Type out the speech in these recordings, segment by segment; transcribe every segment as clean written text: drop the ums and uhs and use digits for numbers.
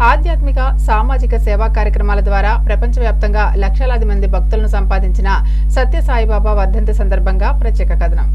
ఆధ్యాత్మిక సామాజిక సేవా కార్యక్రమాల ద్వారా ప్రపంచవ్యాప్తంగా లక్షలాది మంది భక్తులను సంపాదించిన సత్య సాయిబాబా వర్ధంతి సందర్భంగా ప్రత్యేక కథనం.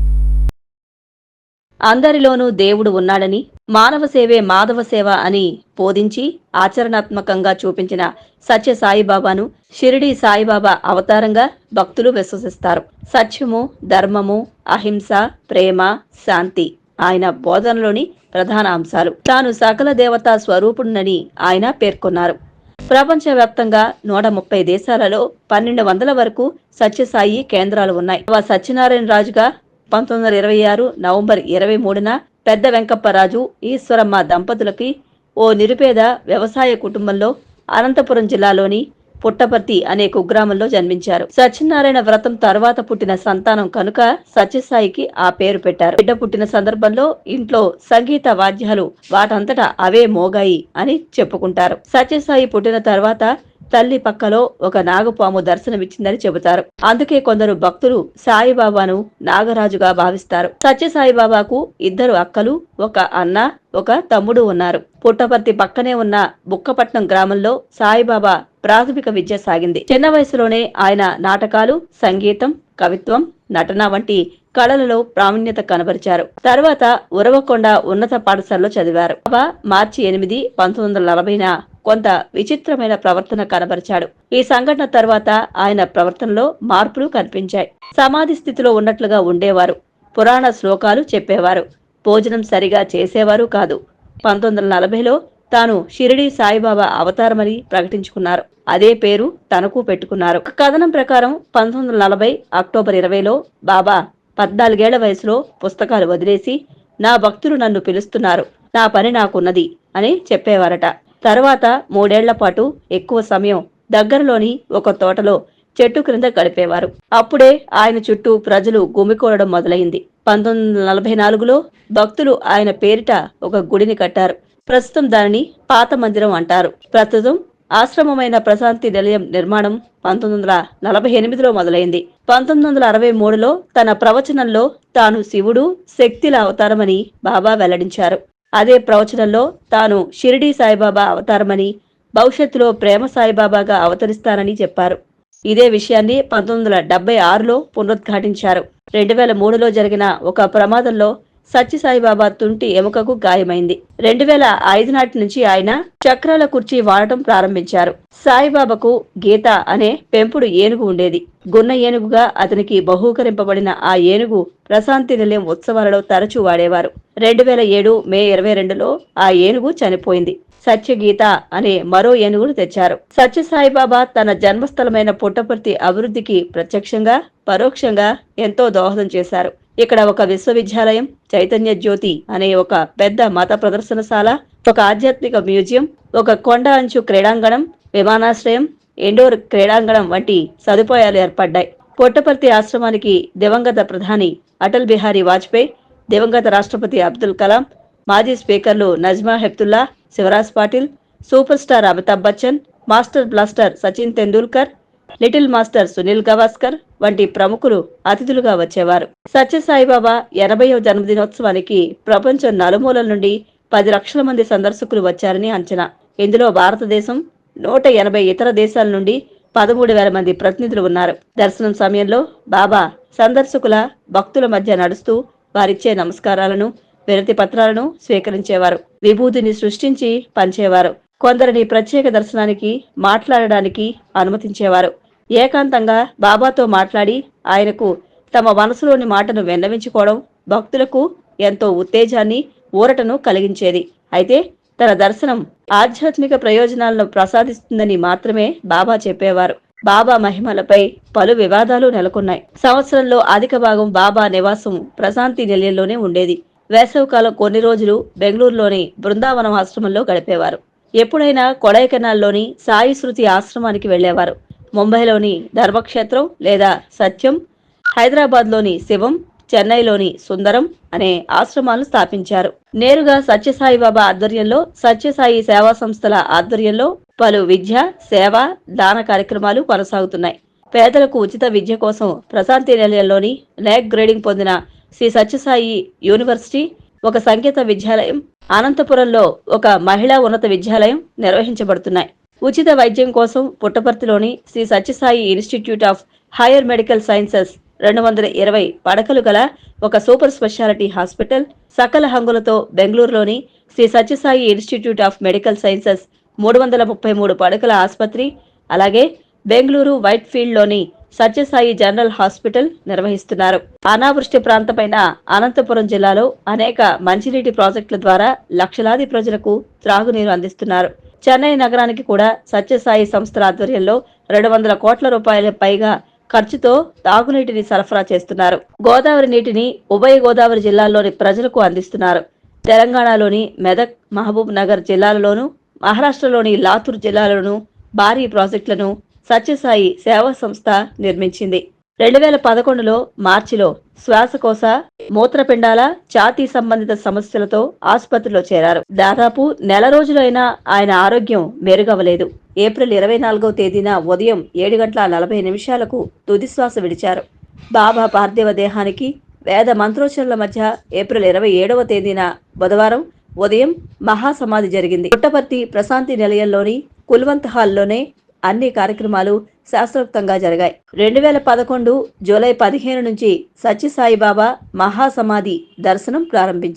అందరిలోనూ దేవుడు ఉన్నాడని, మానవ సేవే మాధవ సేవ అని బోధించి ఆచరణాత్మకంగా చూపించిన సత్య సాయిబాబాను షిరిడీ సాయిబాబా అవతారంగా భక్తులు విశ్వసిస్తారు. సత్యము, ధర్మము, అహింస, ప్రేమ, శాంతి ఆయన బోధనలోని ప్రధాన అంశాలు. తాను సకల దేవతా స్వరూపుడునని ఆయన పేర్కొన్నారు. ప్రపంచవ్యాప్తంగా 130 దేశాలలో 1200 వరకు సత్యసాయి కేంద్రాలు ఉన్నాయి. సత్యనారాయణ రాజుగా 1926 నవంబర్ 23న పెద్ద వెంకప్పరాజు, ఈశ్వరమ్మ దంపతులకి ఓ నిరుపేద వ్యవసాయ కుటుంబంలో అనంతపురం జిల్లాలోని పుట్టపర్తి అనే కుగ్రామంలో జన్మించారు. సత్యనారాయణ వ్రతం తర్వాత పుట్టిన సంతానం కనుక సత్యసాయికి ఆ పేరు పెట్టారు. బిడ్డ పుట్టిన సందర్భంలో ఇంట్లో సంగీత వాద్యాలు వాటంతటా అవే మోగాయి అని చెప్పుకుంటారు. సత్యసాయి పుట్టిన తర్వాత తల్లి పక్కలో ఒక నాగపాము దర్శనమిచ్చిందని చెబుతారు. అందుకే కొందరు భక్తులు సాయిబాబాను నాగరాజుగా భావిస్తారు. సత్యసాయిబాబాకు 2 అక్కలు, ఒక అన్న, ఒక తమ్ముడు ఉన్నారు. పుట్టపర్తి పక్కనే ఉన్న బుక్కపట్నం గ్రామంలో సాయిబాబా ప్రాథమిక విద్య సాగింది. చిన్న వయసులోనే ఆయన నాటకాలు, సంగీతం, కవిత్వం, నటన వంటి కళలలో ప్రావీణ్యత కనబరిచారు. తర్వాత ఉరవకొండ ఉన్నత పాఠశాలలో చదివారు. బాబా మార్చి 8, 1940న కొంత విచిత్రమైన ప్రవర్తన కనబరిచాడు. ఈ సంఘటన తర్వాత ఆయన ప్రవర్తనలో మార్పులు కనిపించాయి. సమాధి స్థితిలో ఉన్నట్లుగా ఉండేవారు. పురాణ శ్లోకాలు చెప్పేవారు. భోజనం సరిగా చేసేవారు కాదు. 1940లో తాను షిరిడీ సాయిబాబా అవతారమని ప్రకటించుకున్నారు. అదే పేరు తనకు పెట్టుకున్నారు. కథనం ప్రకారం 1940 అక్టోబర్ 20లో బాబా 14 ఏళ్ల వయసులో పుస్తకాలు వదిలేసి, నా భక్తులు నన్ను పిలుస్తున్నారు, నా పని నాకున్నది అని చెప్పేవారట. తర్వాత 3 ఏళ్ల పాటు ఎక్కువ సమయం దగ్గరలోని ఒక తోటలో చెట్టు క్రింద గడిపేవారు. అప్పుడే ఆయన చుట్టూ ప్రజలు గుమికూడడం మొదలైంది. 1944లో భక్తులు ఆయన పేరిట ఒక గుడిని కట్టారు. ప్రస్తుతం దానిని పాత మందిరం అంటారు. ప్రస్తుతం ఆశ్రమమైన ప్రశాంతి నిలయం నిర్మాణం 1948లో మొదలైంది. 1963లో తన ప్రవచనంలో తాను శివుడు, శక్తిల అవతారమని బాబా వెల్లడించారు. అదే ప్రవచనంలో తాను షిరిడీ సాయిబాబా అవతారమని, భవిష్యత్తులో ప్రేమ సాయిబాబాగా అవతరిస్తానని చెప్పారు. ఇదే విషయాన్ని 1976లో పునరుద్ఘాటించారు. 2003లో జరిగిన ఒక ప్రమాదంలో సత్యసాయిబాబా తుంటి ఎముకకు గాయమైంది. 2005 నాటి నుంచి ఆయన చక్రాల కుర్చీ వాడటం ప్రారంభించారు. సాయిబాబాకు గీత అనే పెంపుడు ఏనుగు ఉండేది. గున్న ఏనుగుగా అతనికి బహూకరింపబడిన ఆ ఏనుగు ప్రశాంతి నిలయం ఉత్సవాలలో తరచూ వాడేవారు. 2007 మే 22లో ఆ ఏనుగు చనిపోయింది. సత్యగీత అనే మరో ఏనుగును తెచ్చారు. సత్యసాయిబాబా తన జన్మస్థలమైన పుట్టపర్తి అభివృద్ధికి ప్రత్యక్షంగా, పరోక్షంగా ఎంతో దోహదం చేశారు. ఇక్కడ ఒక విశ్వవిద్యాలయం, చైతన్య జ్యోతి అనే ఒక పెద్ద మత ప్రదర్శనశాల, ఒక ఆధ్యాత్మిక మ్యూజియం, ఒక కొండ అంచు క్రీడాంగణం, విమానాశ్రయం, ఇండోర్ క్రీడాంగణం వంటి సదుపాయాలు ఏర్పడ్డాయి. పుట్టపర్తి ఆశ్రమానికి దివంగత ప్రధాని అటల్ బిహారీ వాజ్పేయి, దివంగత రాష్ట్రపతి అబ్దుల్ కలాం, మాజీ స్పీకర్లు Najma Heptulla, Shivraj Patil, super star Amitabh Bachchan, master blaster Sachin Tendulkar, little master Sunil Gavaskar వంటి ప్రముఖులు అతిథులుగా వచ్చేవారు. సత్యసాయిబాబా 80వ జన్మదినోత్సవానికి ప్రపంచం నలుమూలల నుండి 10 లక్షల మంది సందర్శకులు వచ్చారని అంచనా. ఇందులో భారతదేశం, 180 ఇతర దేశాల నుండి 13,000 మంది ప్రతినిధులు ఉన్నారు. దర్శనం సమయంలో బాబా సందర్శకుల, భక్తుల మధ్య నడుస్తూ వారిచ్చే నమస్కారాలను, వినతి పత్రాలను స్వీకరించేవారు. విభూతిని సృష్టించి పంచేవారు. కొందరిని ప్రత్యేక దర్శనానికి, మాట్లాడడానికి అనుమతించేవారు. ఏకాంతంగా బాబాతో మాట్లాడి ఆయనకు తమ మనసులోని మాటను విన్నవించుకోవడం భక్తులకు ఎంతో ఉత్తేజాన్ని, ఊరటను కలిగించేది. అయితే తన దర్శనం ఆధ్యాత్మిక ప్రయోజనాలను ప్రసాదిస్తుందని మాత్రమే బాబా చెప్పేవారు. బాబా మహిమలపై పలు వివాదాలు నెలకొన్నాయి. సంవత్సరంలో అధిక భాగం బాబా నివాసం ప్రశాంతి నిలయంలోనే ఉండేది. వేసవికాలం కొన్ని రోజులు బెంగళూరులోని బృందావనం ఆశ్రమంలో గడిపేవారు. ఎప్పుడైనా కొడైకెనాల్లోని సాయి శృతి ఆశ్రమానికి వెళ్లేవారు. ముంబైలోని ధర్మక్షేత్రం లేదా సత్యం, హైదరాబాద్లోని శివం, చెన్నైలోని సుందరం అనే ఆశ్రమాలను స్థాపించారు. నేరుగా సత్యసాయిబాబా ఆధ్వర్యంలో, సత్యసాయి సేవా సంస్థల ఆధ్వర్యంలో పలు విద్య, సేవ, దాన కార్యక్రమాలు కొనసాగుతున్నాయి. పేదలకు ఉచిత విద్య కోసం ప్రశాంతి నిలయంలోని NAC గ్రేడింగ్ పొందిన శ్రీ సత్యసాయి యూనివర్సిటీ, ఒక సంగీత విద్యాలయం, అనంతపురంలో ఒక మహిళా ఉన్నత విద్యాలయం నిర్వహించబడుతున్నాయి. ఉచిత వైద్యం కోసం పుట్టపర్తిలోని Shri Sathya Sai Institute of Higher Medical Sciences 220 పడకలు గల ఒక సూపర్ స్పెషాలిటీ హాస్పిటల్, సకల హంగులతో బెంగళూరులోని Shri Sathya Sai Institute of medical sciences 333 పడకల ఆసుపత్రి, అలాగే బెంగళూరు వైట్ ఫీల్డ్ లోని సత్యసాయి జనరల్ హాస్పిటల్ నిర్వహిస్తున్నారు. అనావృష్టి ప్రాంతమైన అనంతపురం జిల్లాలో అనేక మంచినీటి ప్రాజెక్టుల ద్వారా లక్షలాది ప్రజలకు త్రాగునీరు అందిస్తున్నారు. చెన్నై నగరానికి కూడా సత్యసాయి సంస్థల ఆధ్వర్యంలో 200 కోట్ల రూపాయల పైగా ఖర్చుతో తాగునీటిని సరఫరా చేస్తున్నారు. గోదావరి నీటిని ఉభయ గోదావరి జిల్లాల్లోని ప్రజలకు అందిస్తున్నారు. తెలంగాణలోని మెదక్, మహబూబ్ నగర్ జిల్లాలలోనూ, మహారాష్ట్రలోని లాతూర్ జిల్లాలోనూ భారీ ప్రాజెక్టులను సత్యసాయి సేవా సంస్థ నిర్మించింది. 2011లో మార్చిలో శ్వాసకోశ, మూత్రపిండాల, ఛాతీ సంబంధిత సమస్యలతో ఆసుపత్రిలో చేరారు. దాదాపు నెల రోజులైనా ఆయన ఆరోగ్యం మెరుగవలేదు. ఏప్రిల్ 24వ తేదీన ఉదయం 7:40 తుదిశ్వాస విడిచారు. బాబా పార్థివ దేహానికి వేద మంత్రోచ్చరణల మధ్య ఏప్రిల్ 27వ తేదీన బుధవారం ఉదయం మహాసమాధి జరిగింది. పుట్టపర్తి ప్రశాంతి నిలయంలోని కుల్వంత్ హాల్లోనే అన్ని కార్యక్రమాలు శాస్త్రోక్తంగా జరిగాయి. 2011 జూలై 15 నుంచి సత్యసాయిబాబా మహాసమాధి దర్శనం ప్రారంభించారు.